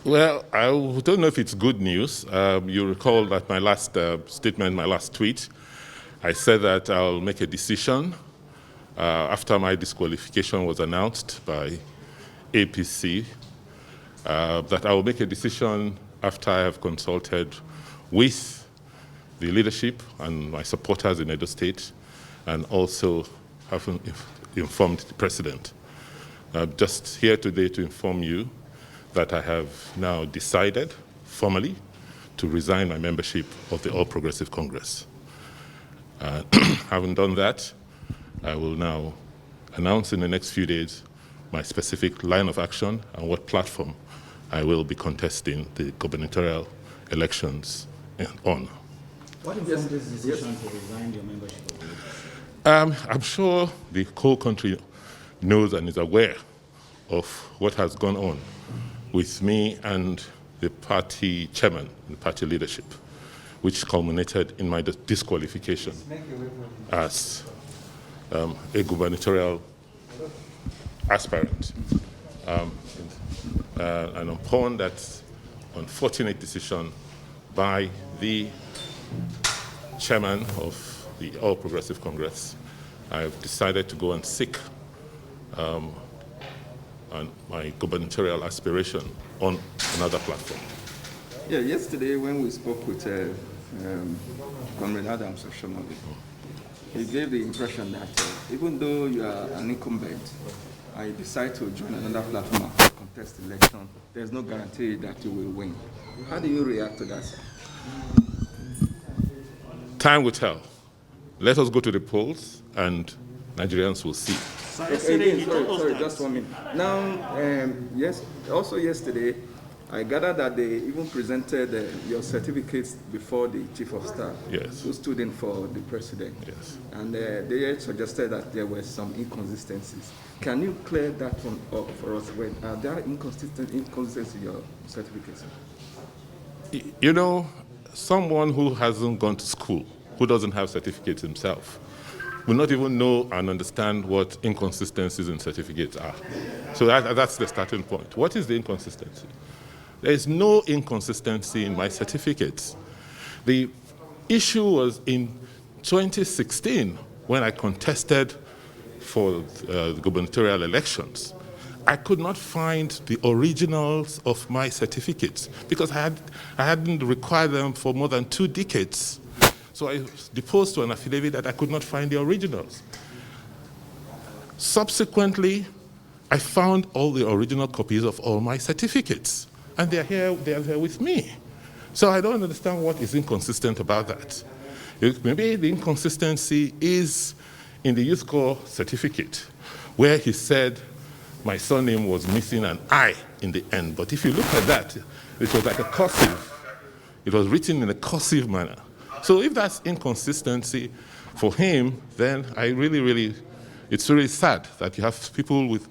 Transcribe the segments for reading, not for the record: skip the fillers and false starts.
Well, I don't know if it's good news. You recall that my last statement, my last tweet, I said that I'll make a decision after my disqualification was announced by APC, that I will make a decision after I have consulted with the leadership and my supporters in Edo State, and also have informed the president. I'm just here today to inform you that I have now decided formally to resign my membership of the All Progressive Congress. Having done that, I will now announce in the next few days my specific line of action and what platform I will be contesting the gubernatorial elections on. What informed this decision to resign your membership of the APC? I'm sure the whole country knows and is aware of what has gone on with me and the party chairman and the party leadership, which culminated in my disqualification as a gubernatorial aspirant. And upon that unfortunate decision by the chairman of the All Progressive Congress, I've decided to go and seek my gubernatorial aspiration on another platform. Yeah, yesterday when we spoke with Comrade Adams of Shomali, he gave the impression that even though you are an incumbent and you decide to join another platform and contest the election, there's no guarantee that you will win. How do you react to that? Time will tell. Let us go to the polls and Nigerians will see. Sorry, just 1 minute. Now, also yesterday, I gathered that they even presented your certificates before the chief of staff, Yes. who stood in for the president. Yes. And they suggested that there were some inconsistencies. Can you clear that one up for us? Are there inconsistencies in your certificates? You know, someone who hasn't gone to school, who doesn't have certificates himself, will not even know and understand what inconsistencies in certificates are. So that's the starting point. What is the inconsistency? There is no inconsistency in my certificates. The issue was in 2016 when I contested for the gubernatorial elections. I could not find the originals of my certificates because I hadn't required them for more than 2 decades. So I deposed to an affidavit that I could not find the originals. Subsequently, I found all the original copies of all my certificates, and they are here with me. So I don't understand what is inconsistent about that. Maybe the inconsistency is in the youth corps certificate, where he said my surname was missing an I in the end. But if you look at that, it was like a cursive. It was written in a cursive manner. So if that's inconsistency for him, then it's really sad that you have people with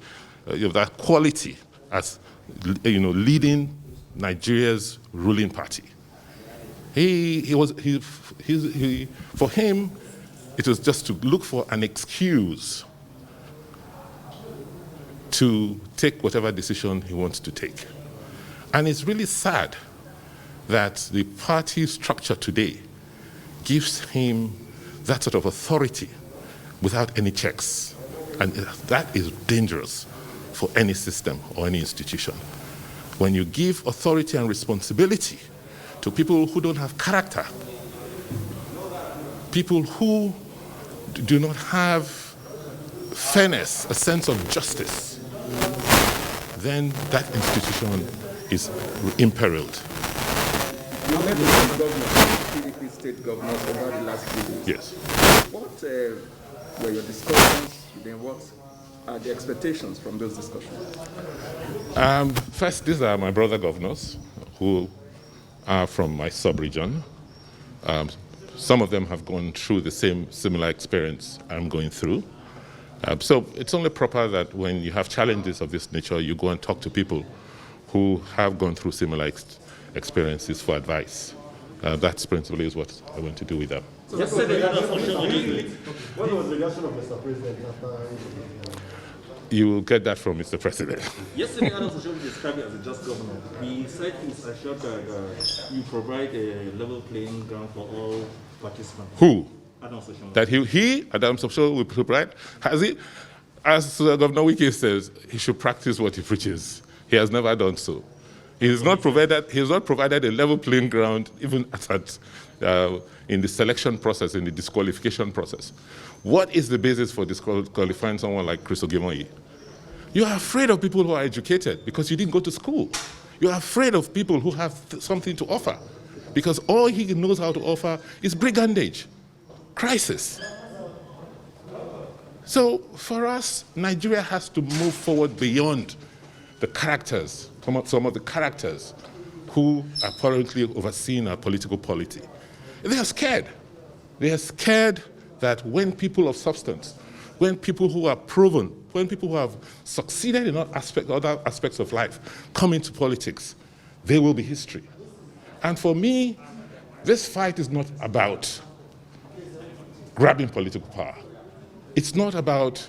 that quality as leading Nigeria's ruling party. For him, it was just to look for an excuse to take whatever decision he wants to take. And it's really sad that the party structure today gives him that sort of authority without any checks. And that is dangerous for any system or any institution. When you give authority and responsibility to people who don't have character, people who do not have fairness, a sense of justice, then that institution is imperiled. You met with governors, state governors over the last few days. Yes. What were your discussions? Then what are the expectations from those discussions? First, these are my brother governors who are from my sub-region. Some of them have gone through the similar experience I'm going through. So it's only proper that when you have challenges of this nature, you go and talk to people who have gone through similar experiences for advice. That's principally is what I want to do with them. So what was the reaction of Mr. President after? You will get that from Mr. President. Yesterday, Adam Social described it as a just governor. He said he's assured that you provide a level playing ground for all participants. Who? Adam Social. That Adam Social, will provide? Has he? As Governor Wike says, he should practice what he preaches. He has never done so. He has not provided a level playing ground even in the selection process, in the disqualification process. What is the basis for disqualifying someone like Chris Ogimonyi? You are afraid of people who are educated because you didn't go to school. You are afraid of people who have something to offer because all he knows how to offer is brigandage, crisis. So for us, Nigeria has to move forward beyond the characters, some of the characters who are currently overseeing our political polity. They are scared. They are scared that when people of substance, when people who are proven, when people who have succeeded in other aspects of life come into politics, they will be history. And for me, this fight is not about grabbing political power. It's not about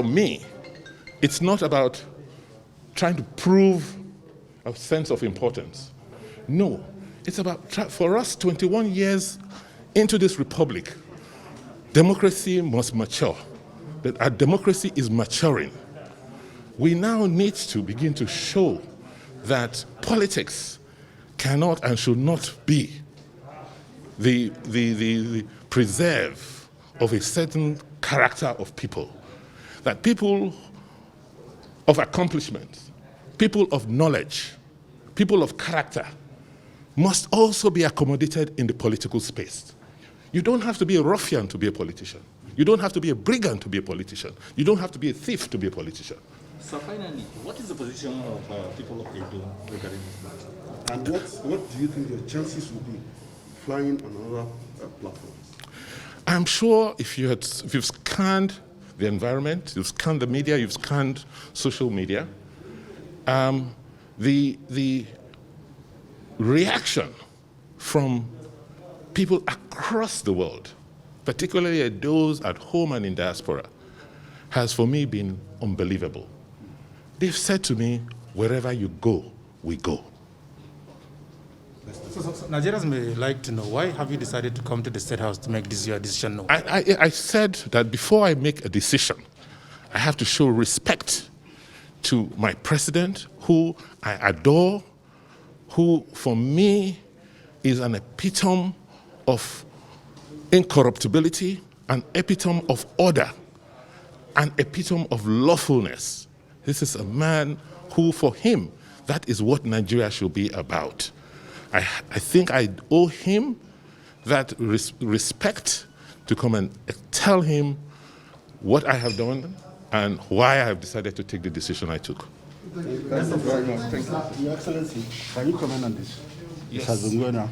me. It's not about trying to prove a sense of importance. No, it's about, for us, 21 years into this republic, democracy must mature. That our democracy is maturing. We now need to begin to show that politics cannot and should not be the preserve of a certain character of people. That people of accomplishment, people of knowledge, people of character must also be accommodated in the political space. You don't have to be a ruffian to be a politician. You don't have to be a brigand to be a politician. You don't have to be a thief to be a politician. So finally, what is the position of people of Edo regarding this matter? And what do you think your chances will be flying on other platforms? I'm sure if you've scanned the environment, you've scanned the media, you've scanned social media, the reaction from people across the world, particularly those at home and in diaspora, has for me been unbelievable. They've said to me, wherever you go, we go. So Nigerians may like to know, why have you decided to come to the State House to make this your decision known? I said that before I make a decision, I have to show respect to my president, who I adore, who for me is an epitome of incorruptibility, an epitome of order, an epitome of lawfulness. This is a man who, for him, that is what Nigeria should be about. I think I owe him that respect to come and tell him what I have done and why I have decided to take the decision I took. Thank you very much. Thank you. Your Excellency, can you comment on this? Yes. This has been going on.